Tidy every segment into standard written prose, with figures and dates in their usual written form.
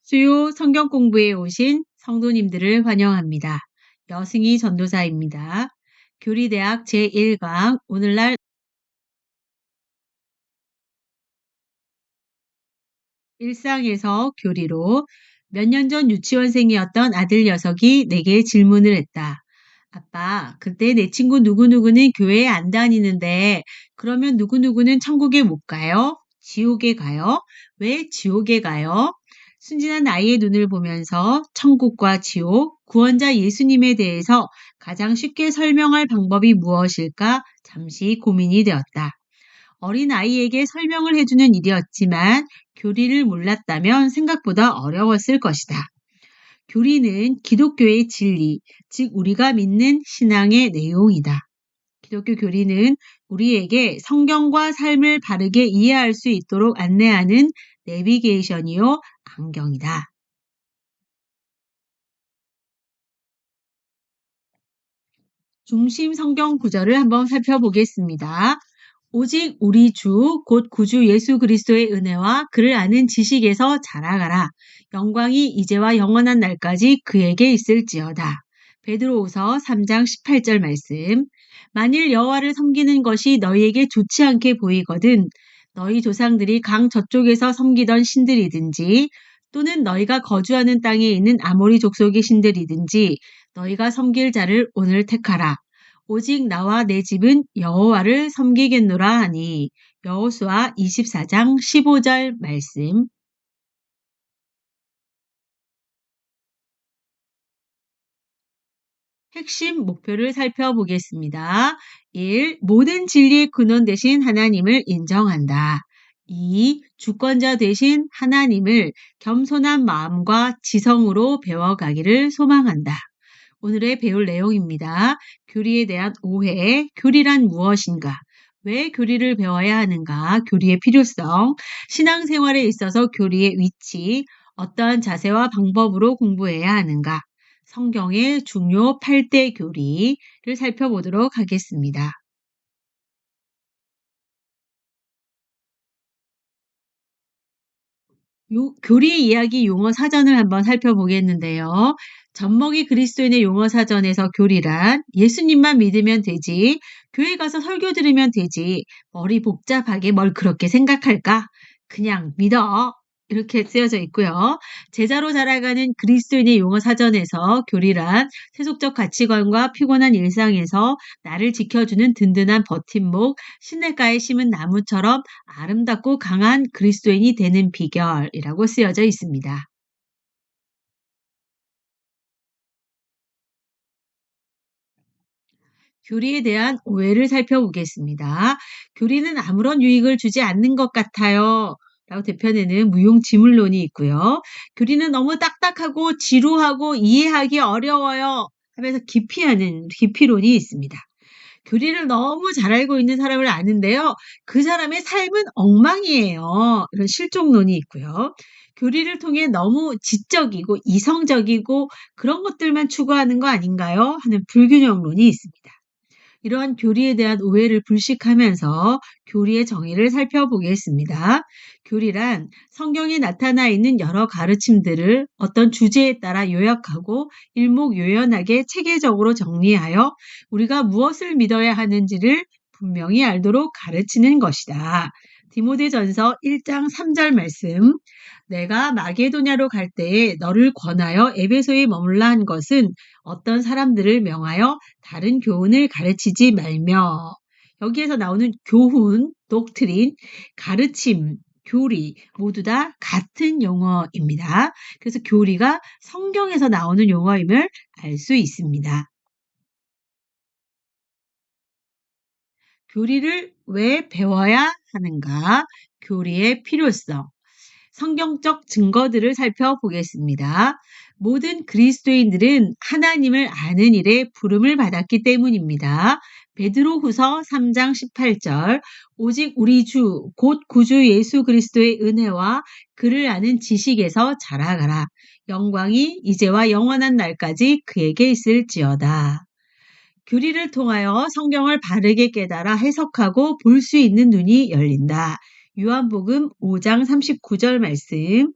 수요 성경 공부에 오신 성도님들을 환영합니다. 여승희 전도사입니다. 교리대학 제1강 오늘날 일상에서 교리로 몇 년 전 유치원생이었던 아들 녀석이 내게 질문을 했다. 아빠, 그때 내 친구 누구누구는 교회에 안 다니는데 그러면 누구누구는 천국에 못 가요? 지옥에 가요? 왜 지옥에 가요? 순진한 아이의 눈을 보면서 천국과 지옥, 구원자 예수님에 대해서 가장 쉽게 설명할 방법이 무엇일까 잠시 고민이 되었다. 어린 아이에게 설명을 해주는 일이었지만 교리를 몰랐다면 생각보다 어려웠을 것이다. 교리는 기독교의 진리, 즉 우리가 믿는 신앙의 내용이다. 기독교 교리는 우리에게 성경과 삶을 바르게 이해할 수 있도록 안내하는 내비게이션이요, 안경이다. 중심 성경 구절을 한번 살펴보겠습니다. 오직 우리 주, 곧 구주 예수 그리스도의 은혜와 그를 아는 지식에서 자라가라. 영광이 이제와 영원한 날까지 그에게 있을지어다. 베드로후서 3장 18절 말씀. 만일 여호와를 섬기는 것이 너희에게 좋지 않게 보이거든 너희 조상들이 강 저쪽에서 섬기던 신들이든지 또는 너희가 거주하는 땅에 있는 아모리 족속의 신들이든지 너희가 섬길 자를 오늘 택하라. 오직 나와 내 집은 여호와를 섬기겠노라 하니 여호수아 24장 15절 말씀. 핵심 목표를 살펴보겠습니다. 1. 모든 진리의 근원 되신 하나님을 인정한다. 2. 주권자 되신 하나님을 겸손한 마음과 지성으로 배워가기를 소망한다. 오늘의 배울 내용입니다. 교리에 대한 오해, 교리란 무엇인가? 왜 교리를 배워야 하는가? 교리의 필요성, 신앙생활에 있어서 교리의 위치, 어떠한 자세와 방법으로 공부해야 하는가? 성경의 중요 8대 교리를 살펴보도록 하겠습니다. 교리 이야기 용어 사전을 한번 살펴보겠는데요. 젖먹이 그리스도인의 용어 사전에서 교리란 예수님만 믿으면 되지, 교회 가서 설교 들으면 되지, 머리 복잡하게 뭘 그렇게 생각할까? 그냥 믿어. 이렇게 쓰여져 있고요. 제자로 자라가는 그리스도인의 용어 사전에서 교리란 세속적 가치관과 피곤한 일상에서 나를 지켜주는 든든한 버팀목, 시냇가에 심은 나무처럼 아름답고 강한 그리스도인이 되는 비결이라고 쓰여져 있습니다. 교리에 대한 오해를 살펴보겠습니다. 교리는 아무런 유익을 주지 않는 것 같아요. 라고 대표내는 무용지물론이 있고요. 교리는 너무 딱딱하고 지루하고 이해하기 어려워요. 하면서 기피하는 기피론이 있습니다. 교리를 너무 잘 알고 있는 사람을 아는데요. 그 사람의 삶은 엉망이에요. 이런 실종론이 있고요. 교리를 통해 너무 지적이고 이성적이고 그런 것들만 추구하는 거 아닌가요? 하는 불균형론이 있습니다. 이러한 교리에 대한 오해를 불식하면서 교리의 정의를 살펴보겠습니다. 교리란 성경에 나타나 있는 여러 가르침들을 어떤 주제에 따라 요약하고 일목요연하게 체계적으로 정리하여 우리가 무엇을 믿어야 하는지를 분명히 알도록 가르치는 것이다. 디모데전서 1장 3절 말씀. 내가 마게도냐로 갈 때에 너를 권하여 에베소에 머물라 한 것은 어떤 사람들을 명하여 다른 교훈을 가르치지 말며. 여기에서 나오는 교훈, 독트린, 가르침, 교리 모두 다 같은 용어입니다. 그래서 교리가 성경에서 나오는 용어임을 알 수 있습니다. 교리를 왜 배워야 하는가? 교리의 필요성. 성경적 증거들을 살펴보겠습니다. 모든 그리스도인들은 하나님을 아는 일에 부름을 받았기 때문입니다. 베드로후서 3장 18절 오직 우리 주 곧 구주 예수 그리스도의 은혜와 그를 아는 지식에서 자라가라. 영광이 이제와 영원한 날까지 그에게 있을지어다. 교리를 통하여 성경을 바르게 깨달아 해석하고 볼 수 있는 눈이 열린다. 요한복음 5장 39절 말씀.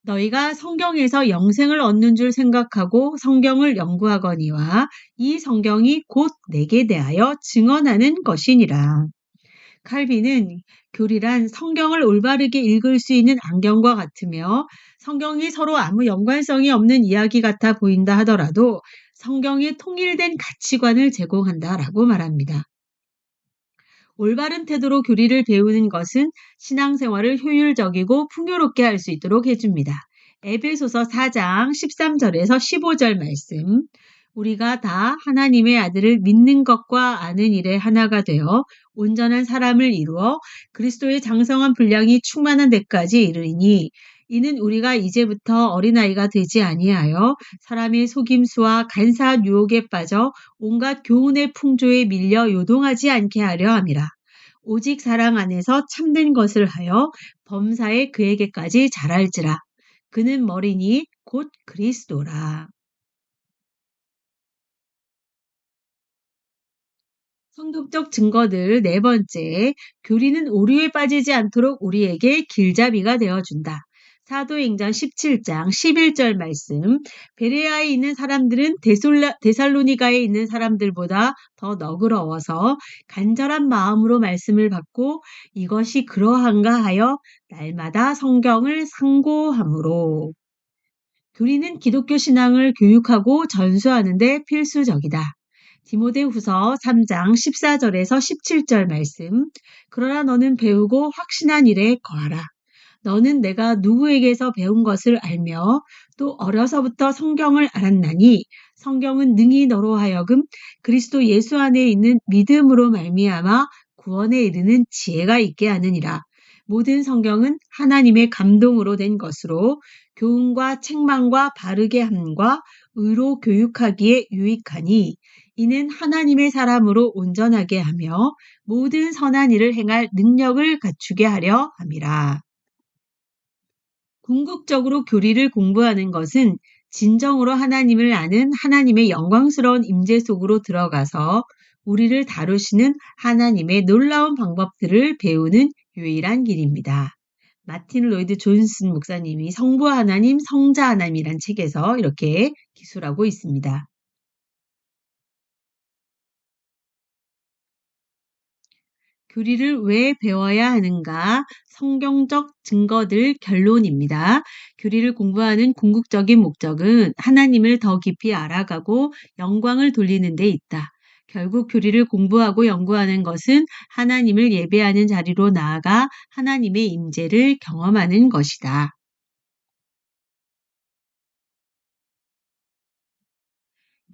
너희가 성경에서 영생을 얻는 줄 생각하고 성경을 연구하거니와 이 성경이 곧 내게 대하여 증언하는 것이니라. 칼빈은 교리란 성경을 올바르게 읽을 수 있는 안경과 같으며 성경이 서로 아무 연관성이 없는 이야기 같아 보인다 하더라도 성경이 통일된 가치관을 제공한다라고 말합니다. 올바른 태도로 교리를 배우는 것은 신앙생활을 효율적이고 풍요롭게 할 수 있도록 해줍니다. 에베소서 4장 13절에서 15절 말씀. 우리가 다 하나님의 아들을 믿는 것과 아는 일에 하나가 되어 온전한 사람을 이루어 그리스도의 장성한 분량이 충만한 데까지 이르리니 이는 우리가 이제부터 어린아이가 되지 아니하여 사람의 속임수와 간사한 유혹에 빠져 온갖 교훈의 풍조에 밀려 요동하지 않게 하려 함이라. 오직 사랑 안에서 참된 것을 하여 범사에 그에게까지 자랄지라. 그는 머리니 곧 그리스도라. 성경적 증거들 네 번째, 교리는 오류에 빠지지 않도록 우리에게 길잡이가 되어준다. 사도행전 17장 11절 말씀, 베레아에 있는 사람들은 데살로니가에 있는 사람들보다 더 너그러워서 간절한 마음으로 말씀을 받고 이것이 그러한가 하여 날마다 성경을 상고함으로. 교리는 기독교 신앙을 교육하고 전수하는 데 필수적이다. 디모데후서 3장 14절에서 17절 말씀. 그러나 너는 배우고 확신한 일에 거하라. 너는 내가 누구에게서 배운 것을 알며 또 어려서부터 성경을 알았나니 성경은 능히 너로 하여금 그리스도 예수 안에 있는 믿음으로 말미암아 구원에 이르는 지혜가 있게 하느니라. 모든 성경은 하나님의 감동으로 된 것으로 교훈과 책망과 바르게 함과 의로 교육하기에 유익하니 이는 하나님의 사람으로 온전하게 하며 모든 선한 일을 행할 능력을 갖추게 하려 함이라. 궁극적으로 교리를 공부하는 것은 진정으로 하나님을 아는 하나님의 영광스러운 임재 속으로 들어가서 우리를 다루시는 하나님의 놀라운 방법들을 배우는 유일한 길입니다. 마틴 로이드 존슨 목사님이 성부 하나님, 성자 하나님이란 책에서 이렇게 기술하고 있습니다. 교리를 왜 배워야 하는가? 성경적 증거들 결론입니다. 교리를 공부하는 궁극적인 목적은 하나님을 더 깊이 알아가고 영광을 돌리는 데 있다. 결국 교리를 공부하고 연구하는 것은 하나님을 예배하는 자리로 나아가 하나님의 임재를 경험하는 것이다.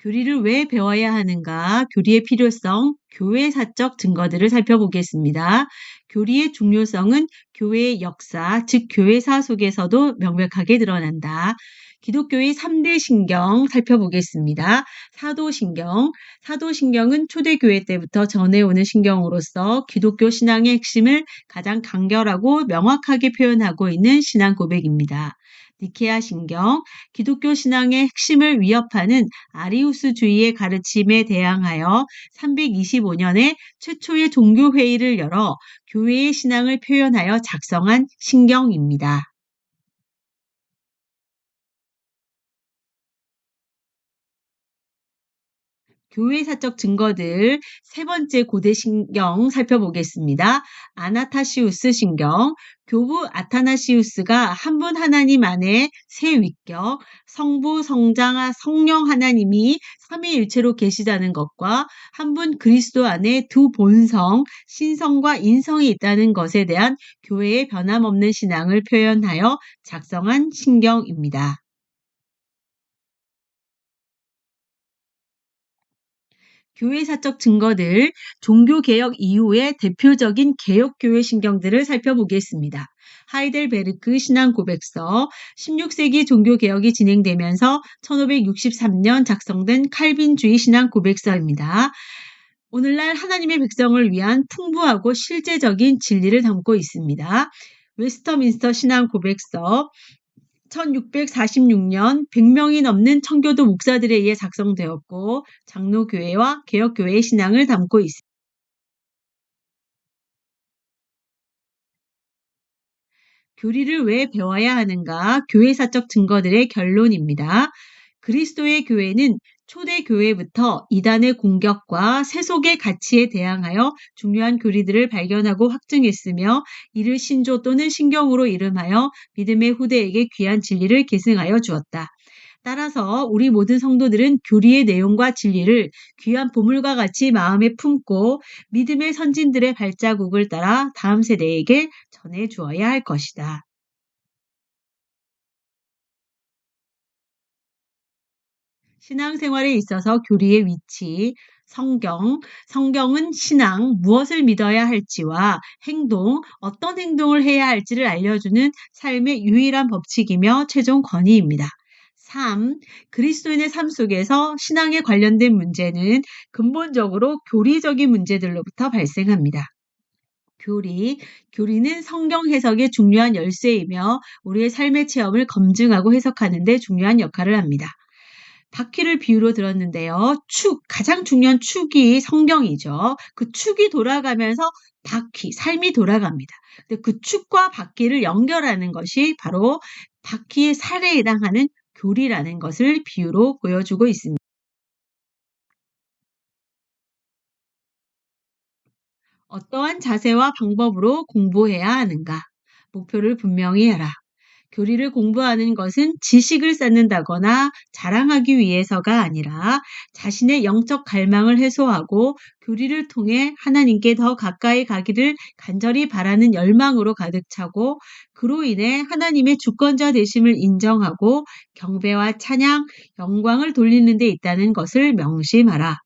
교리를 왜 배워야 하는가? 교리의 필요성, 교회사적 증거들을 살펴보겠습니다. 교리의 중요성은 교회의 역사, 즉 교회사 속에서도 명백하게 드러난다. 기독교의 3대 신경 살펴보겠습니다. 사도신경. 사도신경은 초대교회 때부터 전해오는 신경으로서 기독교 신앙의 핵심을 가장 간결하고 명확하게 표현하고 있는 신앙 고백입니다. 니케아 신경, 기독교 신앙의 핵심을 위협하는 아리우스주의의 가르침에 대항하여 325년에 최초의 종교회의를 열어 교회의 신앙을 표현하여 작성한 신경입니다. 교회사적 증거들 세 번째 고대 신경 살펴보겠습니다. 아나타시우스 신경, 교부 아타나시우스가 한 분 하나님 안에 세 위격, 성부, 성자, 성령 하나님이 삼위일체로 계시다는 것과 한 분 그리스도 안에 두 본성, 신성과 인성이 있다는 것에 대한 교회의 변함없는 신앙을 표현하여 작성한 신경입니다. 교회사적 증거들, 종교개혁 이후의 대표적인 개혁교회 신경들을 살펴보겠습니다. 하이델베르크 신앙고백서, 16세기 종교개혁이 진행되면서 1563년 작성된 칼빈주의 신앙고백서입니다. 오늘날 하나님의 백성을 위한 풍부하고 실제적인 진리를 담고 있습니다. 웨스터민스터 신앙고백서, 1646년 100명이 넘는 청교도 목사들에 의해 작성되었고 장로교회와 개혁교회의 신앙을 담고 있습니다. 교리를 왜 배워야 하는가? 교회사적 증거들의 결론입니다. 그리스도의 교회는 초대 교회부터 이단의 공격과 세속의 가치에 대항하여 중요한 교리들을 발견하고 확증했으며 이를 신조 또는 신경으로 이름하여 믿음의 후대에게 귀한 진리를 계승하여 주었다. 따라서 우리 모든 성도들은 교리의 내용과 진리를 귀한 보물과 같이 마음에 품고 믿음의 선진들의 발자국을 따라 다음 세대에게 전해 주어야 할 것이다. 신앙생활에 있어서 교리의 위치, 성경은 신앙, 무엇을 믿어야 할지와 행동, 어떤 행동을 해야 할지를 알려주는 삶의 유일한 법칙이며 최종 권위입니다. 3. 그리스도인의 삶 속에서 신앙에 관련된 문제는 근본적으로 교리적인 문제들로부터 발생합니다. 교리는 성경 해석의 중요한 열쇠이며 우리의 삶의 체험을 검증하고 해석하는 데 중요한 역할을 합니다. 바퀴를 비유로 들었는데요. 가장 중요한 축이 성경이죠. 그 축이 돌아가면서 삶이 돌아갑니다. 근데 그 축과 바퀴를 연결하는 것이 바로 바퀴의 살에 해당하는 교리라는 것을 비유로 보여주고 있습니다. 어떠한 자세와 방법으로 공부해야 하는가? 목표를 분명히 해라. 교리를 공부하는 것은 지식을 쌓는다거나 자랑하기 위해서가 아니라 자신의 영적 갈망을 해소하고 교리를 통해 하나님께 더 가까이 가기를 간절히 바라는 열망으로 가득 차고 그로 인해 하나님의 주권자 되심을 인정하고 경배와 찬양, 영광을 돌리는 데 있다는 것을 명심하라.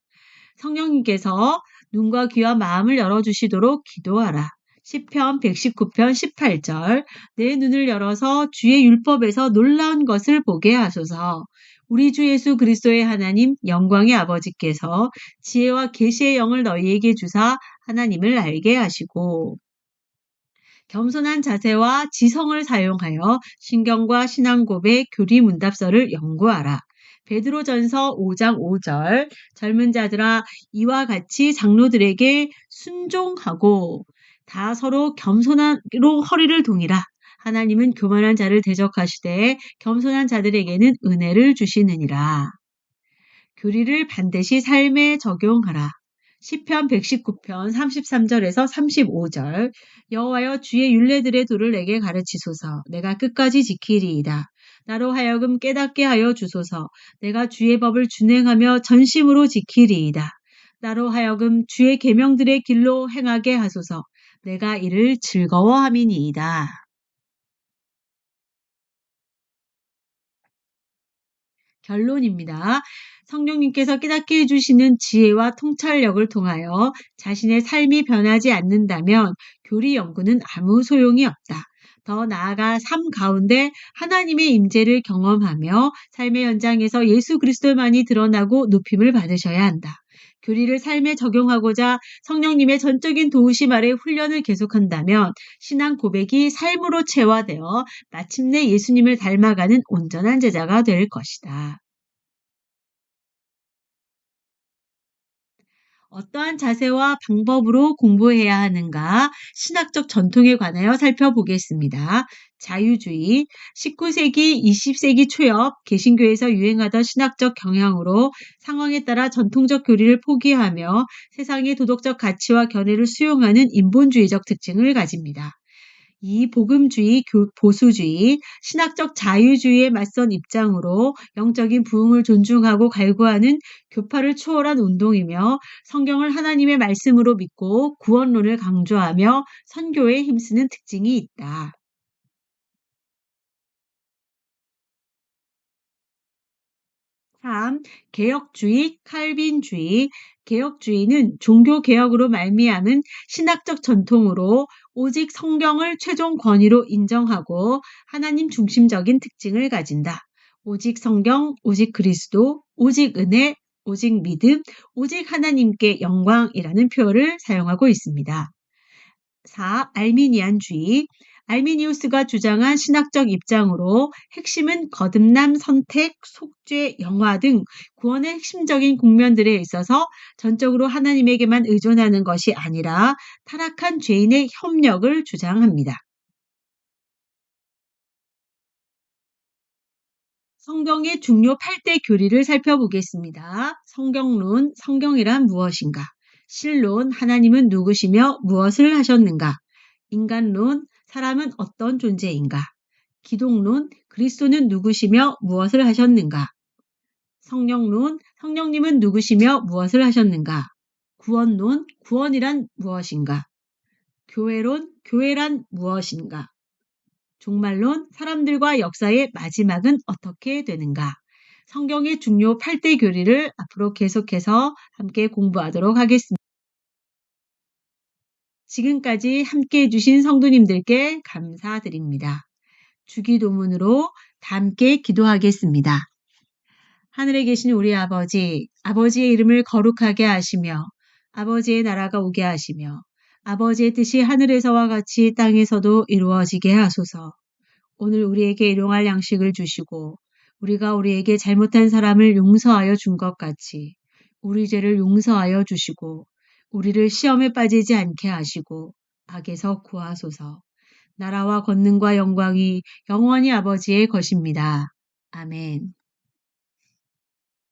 성령님께서 눈과 귀와 마음을 열어주시도록 기도하라. 시편 119편 18절 내 눈을 열어서 주의 율법에서 놀라운 것을 보게 하소서. 우리 주 예수 그리스도의 하나님 영광의 아버지께서 지혜와 계시의 영을 너희에게 주사 하나님을 알게 하시고 겸손한 자세와 지성을 사용하여 신경과 신앙 고백 교리 문답서를 연구하라. 베드로전서 5장 5절 젊은 자들아 이와 같이 장로들에게 순종하고 다 서로 겸손으로 허리를 동이라. 하나님은 교만한 자를 대적하시되 겸손한 자들에게는 은혜를 주시느니라. 교리를 반드시 삶에 적용하라. 시편 119편 33절에서 35절 여호와여 주의 율례들의 도를 내게 가르치소서. 내가 끝까지 지키리이다. 나로 하여금 깨닫게 하여 주소서. 내가 주의 법을 준행하며 전심으로 지키리이다. 나로 하여금 주의 계명들의 길로 행하게 하소서. 내가 이를 즐거워함이니이다. 결론입니다. 성령님께서 깨닫게 해주시는 지혜와 통찰력을 통하여 자신의 삶이 변하지 않는다면 교리 연구는 아무 소용이 없다. 더 나아가 삶 가운데 하나님의 임재를 경험하며 삶의 현장에서 예수 그리스도만이 드러나고 높임을 받으셔야 한다. 교리를 삶에 적용하고자 성령님의 전적인 도우심 아래 훈련을 계속한다면 신앙 고백이 삶으로 체화되어 마침내 예수님을 닮아가는 온전한 제자가 될 것이다. 어떠한 자세와 방법으로 공부해야 하는가 신학적 전통에 관하여 살펴보겠습니다. 자유주의, 19세기, 20세기 초엽 개신교에서 유행하던 신학적 경향으로 상황에 따라 전통적 교리를 포기하며 세상의 도덕적 가치와 견해를 수용하는 인본주의적 특징을 가집니다. 이 복음주의, 보수주의, 신학적 자유주의에 맞선 입장으로 영적인 부흥을 존중하고 갈구하는 교파를 초월한 운동이며 성경을 하나님의 말씀으로 믿고 구원론을 강조하며 선교에 힘쓰는 특징이 있다. 3. 개혁주의, 칼빈주의. 개혁주의는 종교개혁으로 말미암은 신학적 전통으로 오직 성경을 최종 권위로 인정하고 하나님 중심적인 특징을 가진다. 오직 성경, 오직 그리스도, 오직 은혜, 오직 믿음, 오직 하나님께 영광이라는 표현을 사용하고 있습니다. 4. 알미니안주의. 알미니우스가 주장한 신학적 입장으로 핵심은 거듭남, 선택, 속죄, 영화 등 구원의 핵심적인 국면들에 있어서 전적으로 하나님에게만 의존하는 것이 아니라 타락한 죄인의 협력을 주장합니다. 성경의 중요 8대 교리를 살펴보겠습니다. 성경론, 성경이란 무엇인가? 신론, 하나님은 누구시며 무엇을 하셨는가? 인간론, 사람은 어떤 존재인가? 기독론, 그리스도는 누구시며 무엇을 하셨는가? 성령론, 성령님은 누구시며 무엇을 하셨는가? 구원론, 구원이란 무엇인가? 교회론, 교회란 무엇인가? 종말론, 사람들과 역사의 마지막은 어떻게 되는가? 성경의 중요 8대 교리를 앞으로 계속해서 함께 공부하도록 하겠습니다. 지금까지 함께 해주신 성도님들께 감사드립니다. 주기도문으로 다 함께 기도하겠습니다. 하늘에 계신 우리 아버지, 아버지의 이름을 거룩하게 하시며 아버지의 나라가 오게 하시며 아버지의 뜻이 하늘에서와 같이 땅에서도 이루어지게 하소서. 오늘 우리에게 일용할 양식을 주시고 우리가 우리에게 잘못한 사람을 용서하여 준 것 같이 우리 죄를 용서하여 주시고 우리를 시험에 빠지지 않게 하시고 악에서 구하소서. 나라와 권능과 영광이 영원히 아버지의 것입니다. 아멘.